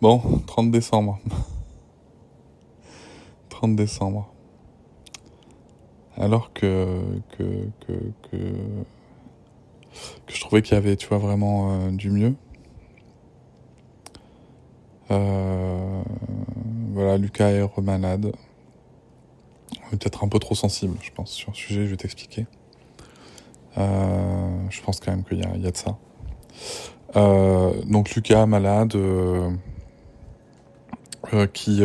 Bon, 30 décembre. 30 décembre. Alors que je trouvais qu'il y avait, tu vois, vraiment du mieux. Voilà, Lucas est remalade. On est peut-être un peu trop sensible, je pense, sur le sujet, je vais t'expliquer. Je pense quand même qu'il y a de ça. Donc Lucas malade, qui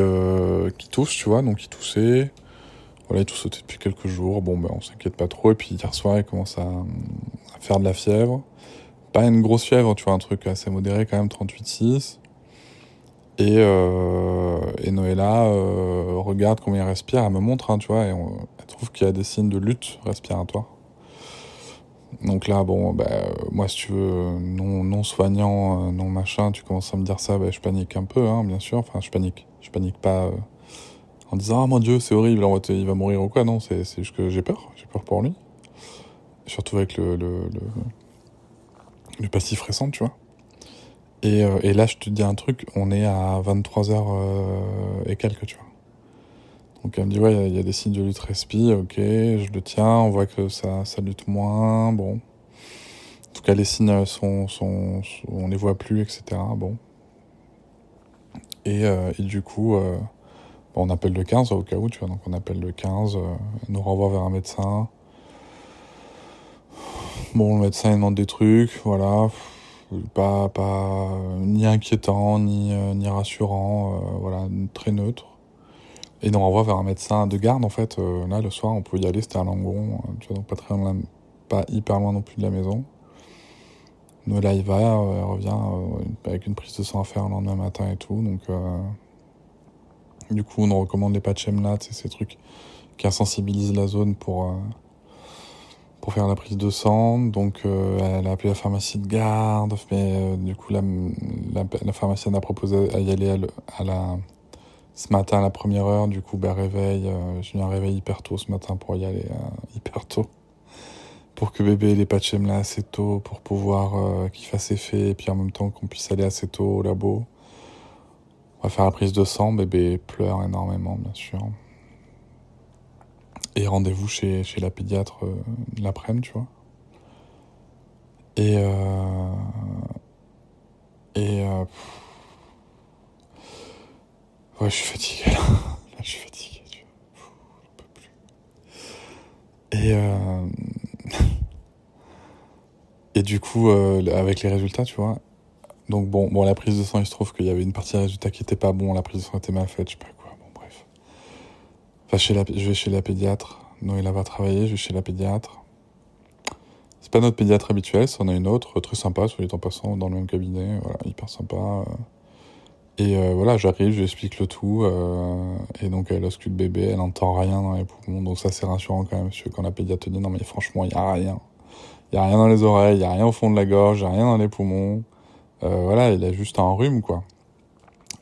tousse, tu vois, donc il toussait. Voilà, il toussait depuis quelques jours. Bon, ben on s'inquiète pas trop. Et puis hier soir, il commence à faire de la fièvre. Pas une grosse fièvre, tu vois, un truc assez modéré quand même, 38,6. Et Noëlla regarde comment il respire, elle me montre, hein, tu vois, et elle trouve qu'il y a des signes de lutte respiratoire. Donc là, bon, moi, si tu veux, non soignant, non machin, tu commences à me dire ça, je panique un peu, hein, bien sûr. Enfin, je panique pas en disant, ah mon Dieu, c'est horrible, il va mourir ou quoi. Non, c'est juste que j'ai peur pour lui. Surtout avec le passif récent, tu vois. Et là, je te dis un truc, on est à 23h et quelques, tu vois. Donc elle me dit, ouais, il y a des signes de lutte respi, ok, je le tiens, on voit que ça lutte moins, bon. En tout cas, les signes on les voit plus, etc. Bon. Et du coup, on appelle le 15 au cas où, tu vois, donc on appelle le 15, nous renvoie vers un médecin. Bon, le médecin il demande des trucs, voilà, pas ni inquiétant, ni rassurant, voilà, très neutre. Et nous renvoie vers un médecin de garde, en fait. Là, le soir, on pouvait y aller, c'était à Langon, tu vois, donc pas hyper loin non plus de la maison. Nous, là, il va, elle revient avec une prise de sang à faire le lendemain matin et tout, donc du coup, on nous recommande les patchs EMLA, c'est ces trucs qui insensibilisent la zone pour faire la prise de sang. Donc elle a appelé la pharmacie de garde, mais du coup la pharmacienne a proposé à y aller ce matin à la première heure. Du coup réveil, j'ai eu un réveil hyper tôt ce matin pour y aller hyper tôt, pour que bébé ait les patchs là assez tôt, pour pouvoir qu'il fasse effet, et puis en même temps qu'on puisse aller assez tôt au labo. On va faire la prise de sang, bébé pleure énormément bien sûr. Et rendez-vous chez la pédiatre l'après-midi, tu vois. Et ouais, je suis fatigué là. Là, je suis fatigué, tu vois. J'en peux plus. Et du coup, avec les résultats, tu vois. Donc bon, la prise de sang, il se trouve qu'il y avait une partie des résultats qui était pas bon, la prise de sang était mal faite, je sais pas quoi. Bon, bref. Enfin, je vais chez la pédiatre. Noëlla va travailler, je vais chez la pédiatre. C'est pas notre pédiatre habituel, c'en a une autre, très sympa, soit dit en passant, dans le même cabinet, voilà, hyper sympa. Et voilà, j'arrive, je lui explique le tout, et donc elle ausculte le bébé, elle n'entend rien dans les poumons, donc ça c'est rassurant quand même, parce que quand la pédiatre te dit non mais franchement, il y a rien. Il y a rien dans les oreilles, il y a rien au fond de la gorge, il y a rien dans les poumons. Voilà, il a juste un rhume, quoi.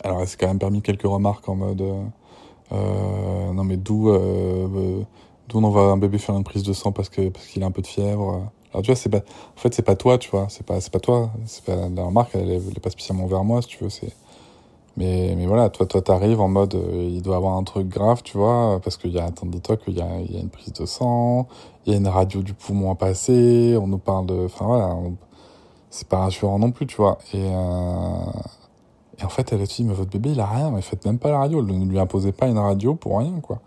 Alors elle s'est quand même permis quelques remarques en mode non mais d'où on envoie un bébé faire une prise de sang parce qu'il a un peu de fièvre. Alors tu vois, en fait c'est pas toi, tu vois, c'est pas toi, c'est pas la remarque, elle est pas spécialement vers moi, si tu veux, mais voilà, toi t'arrives en mode il doit avoir un truc grave, tu vois, parce qu'il y a, attendez-toi qu'il y a une prise de sang, il y a une radio du poumon à passer, on nous parle de, enfin voilà, c'est pas rassurant non plus, tu vois. Et en fait, elle a dit, mais votre bébé, il a rien, mais faites même pas la radio, ne lui imposez pas une radio pour rien, quoi.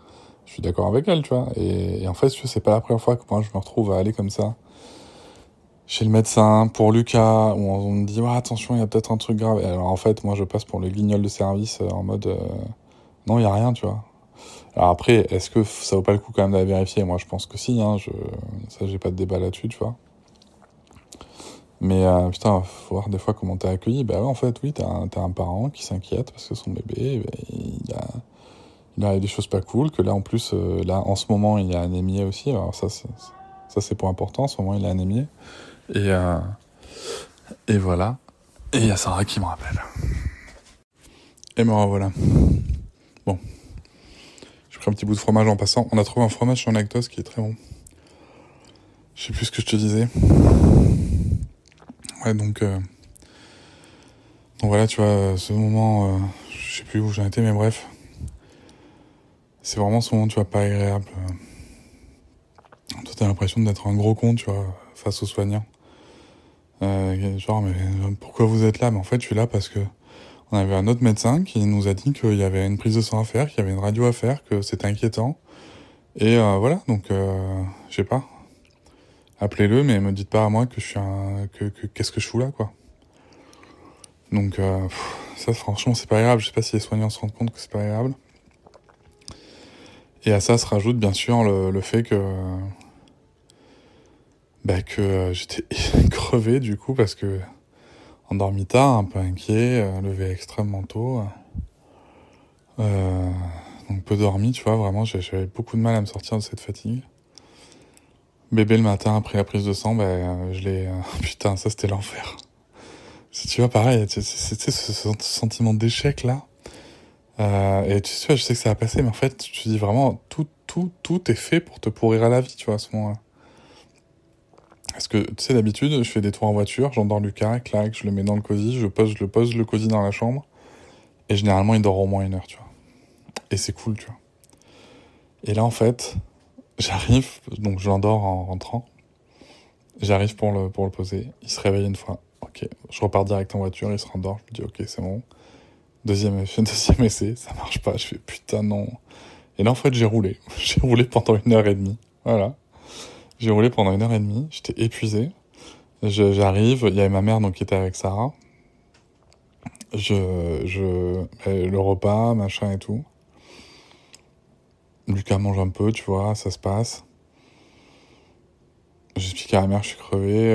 Je suis d'accord avec elle, tu vois. Et en fait, c'est pas la première fois que moi, je me retrouve à aller comme ça chez le médecin, pour Lucas, où on me dit, ouais, attention, il y a peut-être un truc grave. Et alors, en fait, moi, je passe pour le guignol de service en mode, non, il y a rien, tu vois. Alors après, est-ce que ça vaut pas le coup quand même d'aller vérifier? Moi, je pense que si, hein, ça, j'ai pas de débat là-dessus, tu vois. Mais putain, faut voir des fois comment t'es accueilli. Bah ouais, en fait, oui, t'as un parent qui s'inquiète parce que son bébé, il a des choses pas cool, que là, en plus, là, en ce moment, il est anémié aussi. Alors ça, c'est pas important, en ce moment, il est anémié. Et voilà. Et il y a Sarah qui me rappelle. Et me revoilà. Bon. J'ai pris un petit bout de fromage en passant. On a trouvé un fromage sans lactose qui est très bon. Je sais plus ce que je te disais. Ouais, donc Donc voilà, tu vois, ce moment, je sais plus où j'en étais, mais bref. C'est vraiment ce moment, tu vois, pas agréable. Toi, t'as l'impression d'être un gros con, tu vois, face aux soignants. Genre, mais pourquoi vous êtes là? Mais en fait, je suis là parce que on avait un autre médecin qui nous a dit qu'il y avait une prise de sang à faire, qu'il y avait une radio à faire, que c'était inquiétant. Et voilà, donc, je sais pas. Appelez-le, mais me dites pas à moi que je suis qu'est-ce que je fous là, quoi. Donc, ça, franchement, c'est pas agréable. Je sais pas si les soignants se rendent compte que c'est pas agréable. Et à ça se rajoute, bien sûr, le fait que, j'étais crevé, du coup, parce que endormi tard, un peu inquiet, levé extrêmement tôt. Euh, donc peu dormi, tu vois, vraiment, j'avais beaucoup de mal à me sortir de cette fatigue. Bébé le matin après la prise de sang, je l'ai... putain, ça c'était l'enfer. Tu vois, pareil, c'était ce sentiment d'échec là. Et tu vois, je sais que ça va passer, mais en fait, tu te dis vraiment, tout est fait pour te pourrir à la vie, tu vois, à ce moment-là. Parce que, tu sais, d'habitude, je fais des tours en voiture, j'endors Lucas, clac, je le mets dans le cosy, je pose le cosy dans la chambre, et généralement, il dort au moins 1 heure, tu vois. Et c'est cool, tu vois. Et là, en fait, j'arrive, donc je l'endors en rentrant, j'arrive pour le poser, il se réveille une fois, ok, je repars direct en voiture, il se rendort, je me dis, ok, c'est bon. Deuxième essai, ça marche pas, je fais, putain, non. Et là, en fait, j'ai roulé. J'ai roulé pendant 1 heure et demie. Voilà. J'ai roulé pendant 1 heure et demie, j'étais épuisé. J'arrive, il y avait ma mère donc qui était avec Sarah. Le repas, machin et tout. Lucas mange un peu, tu vois, ça se passe. J'explique à la mère, je suis crevé,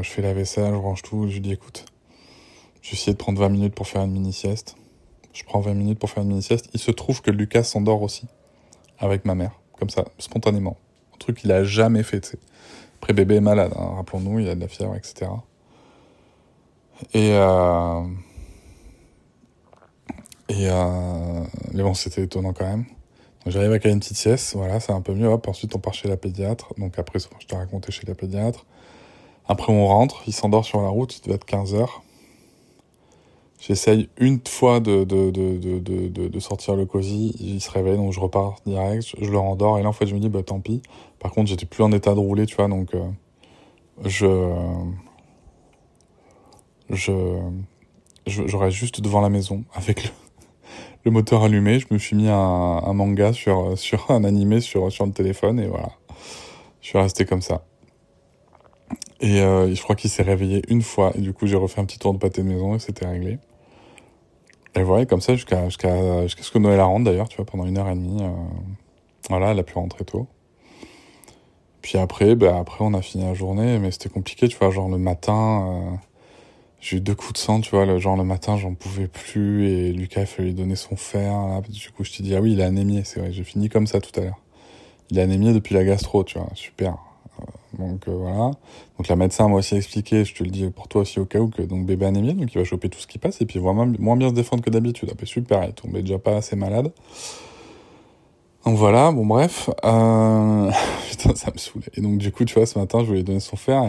je fais la vaisselle, je range tout, je lui dis écoute, je vais essayer de prendre 20 minutes pour faire une mini-sieste. Je prends 20 minutes pour faire une mini-sieste. Il se trouve que Lucas s'endort aussi, avec ma mère, comme ça, spontanément. Un truc qu'il a jamais fait, tu sais. Après, bébé est malade, hein, rappelons-nous, il a de la fièvre, etc. Et, mais bon, c'était étonnant quand même. Donc, j'arrive à caler une petite sieste, voilà, c'est un peu mieux. Hop, ensuite on part chez la pédiatre. Donc après, je t'ai raconté chez la pédiatre. Après on rentre, il s'endort sur la route, il devait être 15 heures. J'essaye une fois de sortir le cosy, il se réveille, donc je repars direct, je le rendors, et là en fait je me dis, bah tant pis. Par contre, j'étais plus en état de rouler, tu vois, donc je, je, je reste juste devant la maison, avec le moteur allumé, je me suis mis un manga sur un animé sur le téléphone, et voilà. Je suis resté comme ça. Et je crois qu'il s'est réveillé une fois, et du coup j'ai refait un petit tour de pâté de maison, et c'était réglé. Et voilà, comme ça jusqu'à ce que Noël la rentre d'ailleurs, tu vois, pendant 1 heure et demie. Voilà, elle a pu rentrer tôt. Puis après, après on a fini la journée, mais c'était compliqué, tu vois, genre le matin, j'ai eu 2 coups de sang, tu vois, le matin j'en pouvais plus, et Lucas il fallait lui donner son fer, là. Du coup je t'ai dit, ah oui, il est anémié, c'est vrai, j'ai fini comme ça tout à l'heure. Il est anémié depuis la gastro, tu vois, super. Donc voilà. Donc la médecin m'a aussi expliqué, je te le dis pour toi aussi au cas où, que donc bébé anémié, donc il va choper tout ce qui passe, et puis il va moins bien se défendre que d'habitude. Ah bah super, il est tombé déjà pas assez malade. Donc voilà, bon bref, putain ça me saoulait. Et donc du coup tu vois, ce matin je voulais lui donner son fer,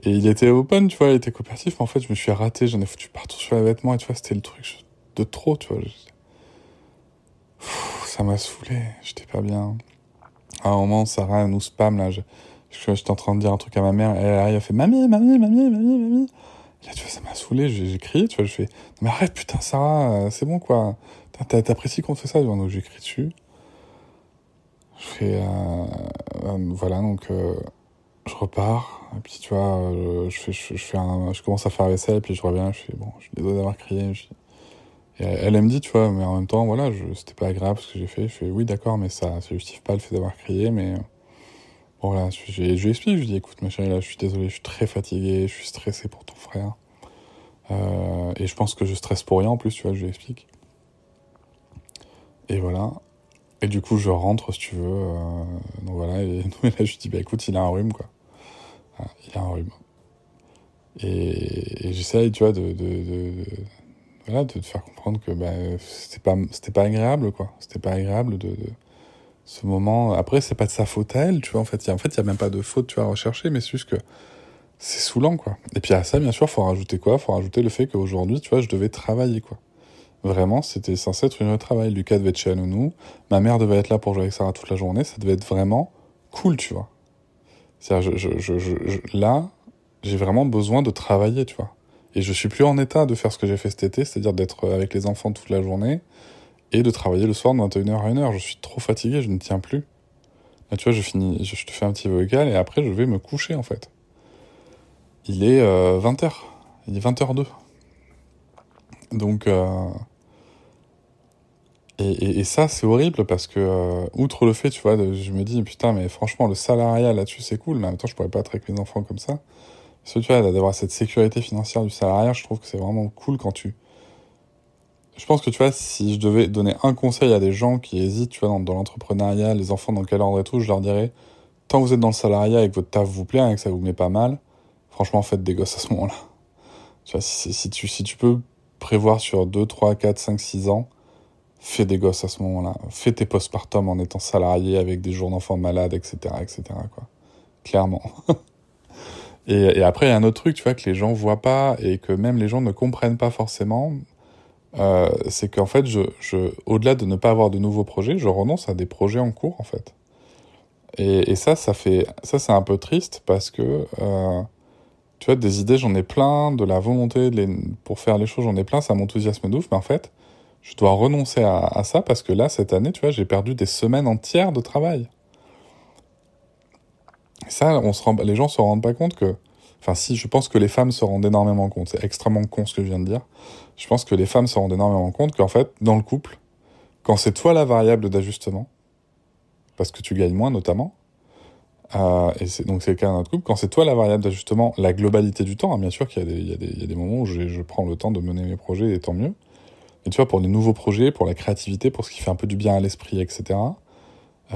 et il était open, tu vois, il était coopératif, mais en fait je me suis raté, j'en ai foutu partout sur les vêtements, et tu vois, c'était le truc de trop, tu vois. Ça m'a saoulé, j'étais pas bien. À un moment, Sarah elle nous spam là, j'étais en train de dire un truc à ma mère, et elle a fait mamie, mamie, mamie, mamie, mamie. Et là, tu vois, ça m'a saoulé, j'ai crié, tu vois, je fais, non, mais arrête, putain, Sarah, c'est bon, quoi. T'apprécies qu'on te fait ça? Donc, j'ai crié dessus. Je fais, voilà, donc, je repars, et puis, tu vois, je commence à faire la vaisselle, et puis je reviens, je fais, bon, je suis désolé d'avoir crié. Et elle me dit, tu vois, mais en même temps, voilà, c'était pas agréable ce que j'ai fait. Je fais, oui, d'accord, mais ça justifie pas le fait d'avoir crié, mais bon, voilà, je lui explique, je lui dis, écoute, ma chérie, là, je suis désolé, je suis très fatigué, je suis stressé pour ton frère. Et je pense que je stresse pour rien, en plus, tu vois, je lui explique. Et voilà. Et du coup, je rentre, si tu veux. Donc voilà, et là, je lui dis, bah écoute, il a un rhume, quoi. Voilà, il a un rhume. Et j'essaye, tu vois, voilà, de te faire comprendre que c'était pas agréable, quoi. C'était pas agréable de ce moment. Après, c'est pas de sa faute à elle, tu vois, en fait, il y a même pas de faute, tu vois, à rechercher, mais c'est juste que C'est saoulant, quoi. Et puis à ça, bien sûr, faut rajouter quoi? Faut rajouter le fait qu'aujourd'hui, tu vois, je devais travailler, quoi. Vraiment, c'était censé être une heure de travail. Lucas devait être chez la nounou, ma mère devait être là pour jouer avec Sarah toute la journée, ça devait être vraiment cool, tu vois. C'est-à-dire, là, j'ai vraiment besoin de travailler, tu vois. Et je suis plus en état de faire ce que j'ai fait cet été, c'est-à-dire d'être avec les enfants toute la journée et de travailler le soir de 21h à 1h. Je suis trop fatigué, je ne tiens plus. Là, tu vois, je te fais un petit vocal et après, je vais me coucher, en fait. Il est 20h. Il est 20h02. Donc, et ça, c'est horrible parce que, outre le fait, tu vois, je me dis, putain, mais franchement, le salariat là-dessus, c'est cool, mais en même temps, je pourrais pas être avec mes enfants comme ça. Parce que, tu vois, d'avoir cette sécurité financière du salariat, je trouve que c'est vraiment cool quand tu... Je pense que, tu vois, si je devais donner un conseil à des gens qui hésitent, tu vois, dans l'entrepreneuriat, les enfants dans quel ordre et tout, je leur dirais, tant que vous êtes dans le salariat et que votre taf vous plaît, et que ça vous met pas mal, franchement, faites des gosses à ce moment-là. Tu vois, si tu peux prévoir sur 2, 3, 4, 5, 6 ans, fais des gosses à ce moment-là. Fais tes postpartum en étant salarié avec des jours d'enfants malades, etc., etc., quoi. Clairement. Et après, il y a un autre truc, tu vois, que les gens voient pas et que même les gens ne comprennent pas forcément. C'est qu'en fait, au-delà de ne pas avoir de nouveaux projets, je renonce à des projets en cours, en fait. Et ça c'est un peu triste parce que, tu vois, des idées, j'en ai plein, de la volonté pour faire les choses, j'en ai plein, ça m'enthousiasme de ouf, mais en fait, je dois renoncer à ça parce que là, cette année, tu vois, j'ai perdu des semaines entières de travail. Et ça, les gens se rendent pas compte que... Enfin, si, je pense que les femmes se rendent énormément compte. C'est extrêmement con ce que je viens de dire. Je pense que les femmes se rendent énormément compte qu'en fait, dans le couple, quand c'est toi la variable d'ajustement, parce que tu gagnes moins notamment, donc c'est le cas dans notre couple, quand c'est toi la variable d'ajustement, la globalité du temps, hein, bien sûr qu'il y a des moments où je prends le temps de mener mes projets, et tant mieux. Mais tu vois, pour les nouveaux projets, pour la créativité, pour ce qui fait un peu du bien à l'esprit, etc.,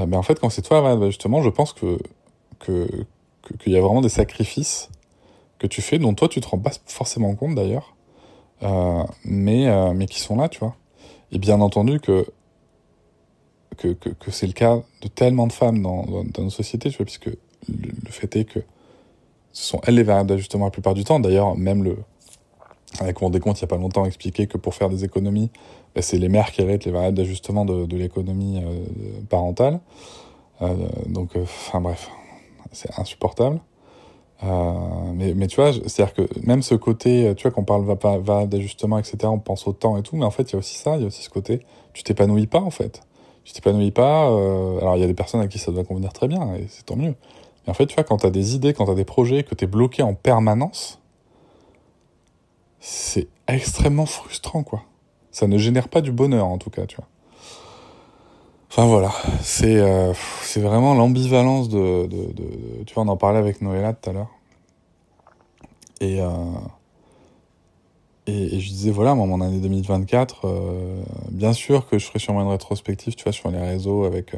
mais en fait, quand c'est toi la variable d'ajustement, je pense qu'il y a vraiment des sacrifices que tu fais, dont toi tu te rends pas forcément compte d'ailleurs, mais qui sont là, tu vois. Et bien entendu que c'est le cas de tellement de femmes dans nos sociétés, tu vois, puisque le fait est que ce sont elles les variables d'ajustement la plupart du temps. D'ailleurs, même avec mon décompte il y a pas longtemps expliqué que pour faire des économies, ben, c'est les mères qui héritent les variables d'ajustement de l'économie parentale. Donc, enfin bref, c'est insupportable. Mais tu vois, c'est-à-dire que même ce côté, tu vois, qu'on parle va d'ajustement, etc., on pense au temps et tout, mais en fait, il y a aussi ça, il y a aussi ce côté, tu t'épanouis pas, en fait. Tu t'épanouis pas, alors il y a des personnes à qui ça doit convenir très bien, et c'est tant mieux. Mais en fait, tu vois, quand t'as des idées, quand t'as des projets, que t'es bloqué en permanence, c'est extrêmement frustrant, quoi. Ça ne génère pas du bonheur, en tout cas, tu vois. Enfin voilà, c'est vraiment l'ambivalence tu vois, on en parlait avec Noëlla tout à l'heure. Et, euh, et je disais, voilà, moi, mon année 2024, bien sûr que je ferai sûrement une rétrospective, tu vois, sur les réseaux avec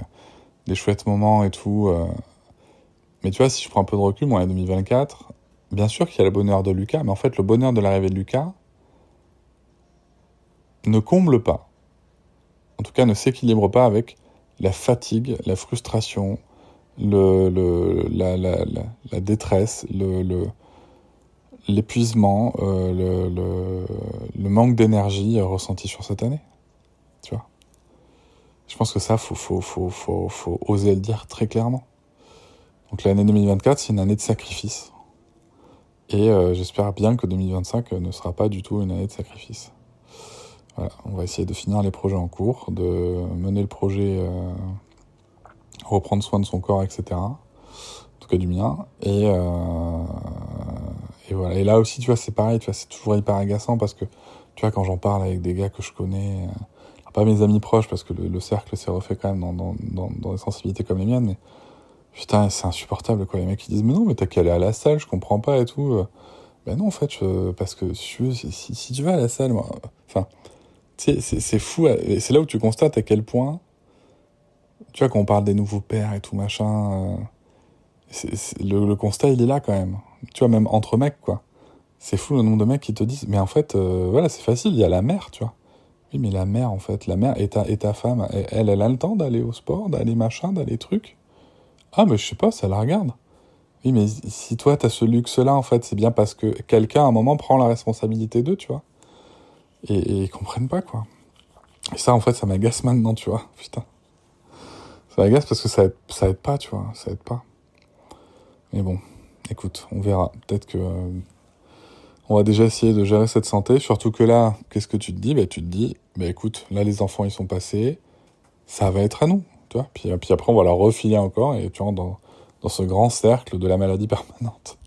des chouettes moments et tout. Mais tu vois, si je prends un peu de recul, mon année 2024, bien sûr qu'il y a le bonheur de Lucas, mais en fait, le bonheur de l'arrivée de Lucas ne comble pas. En tout cas, ne s'équilibre pas avec la fatigue, la frustration, la détresse, l'épuisement, le manque d'énergie ressenti sur cette année. Tu vois. Je pense que ça, faut oser le dire très clairement. Donc l'année 2024, c'est une année de sacrifice. Et j'espère bien que 2025 ne sera pas du tout une année de sacrifice. Voilà, on va essayer de finir les projets en cours, de mener le projet, reprendre soin de son corps, etc. En tout cas du mien. Et voilà. Et là aussi, tu vois, c'est pareil, tu vois, c'est toujours hyper agaçant parce que, tu vois, quand j'en parle avec des gars que je connais, pas mes amis proches, parce que le cercle s'est refait quand même dans des sensibilités comme les miennes, mais putain, c'est insupportable, quoi. Les mecs qui disent, mais non, mais t'as qu'à aller à la salle, je comprends pas et tout. Ben non, en fait, parce que si tu vas à la salle, moi, enfin, tu sais, c'est fou, et c'est là où tu constates à quel point, tu vois, quand on parle des nouveaux pères et tout machin, le constat, il est là quand même. Tu vois, même entre mecs, quoi. C'est fou le nombre de mecs qui te disent, mais en fait, voilà, c'est facile, il y a la mère, tu vois. Oui, mais la mère, en fait, la mère et ta femme, elle a le temps d'aller au sport, d'aller machin, d'aller truc. Ah, mais je sais pas, ça la regarde. Oui, mais si toi, t'as ce luxe-là, en fait, c'est bien parce que quelqu'un, à un moment, prend la responsabilité d'eux, tu vois. Et ils comprennent pas, quoi. Et ça, en fait, ça m'agace maintenant, tu vois. Putain. Ça m'agace parce que ça aide pas, tu vois. Ça aide pas. Mais bon, écoute, on verra. Peut-être que on va déjà essayer de gérer cette santé. Surtout que là, qu'est-ce que tu te dis? Tu te dis, écoute, là, les enfants, ils sont passés. Ça va être à nous, tu vois. Puis après, on va leur refiler encore et tu rentres dans ce grand cercle de la maladie permanente.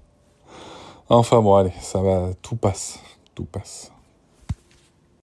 Enfin bon, allez, ça va, tout passe. Tout passe.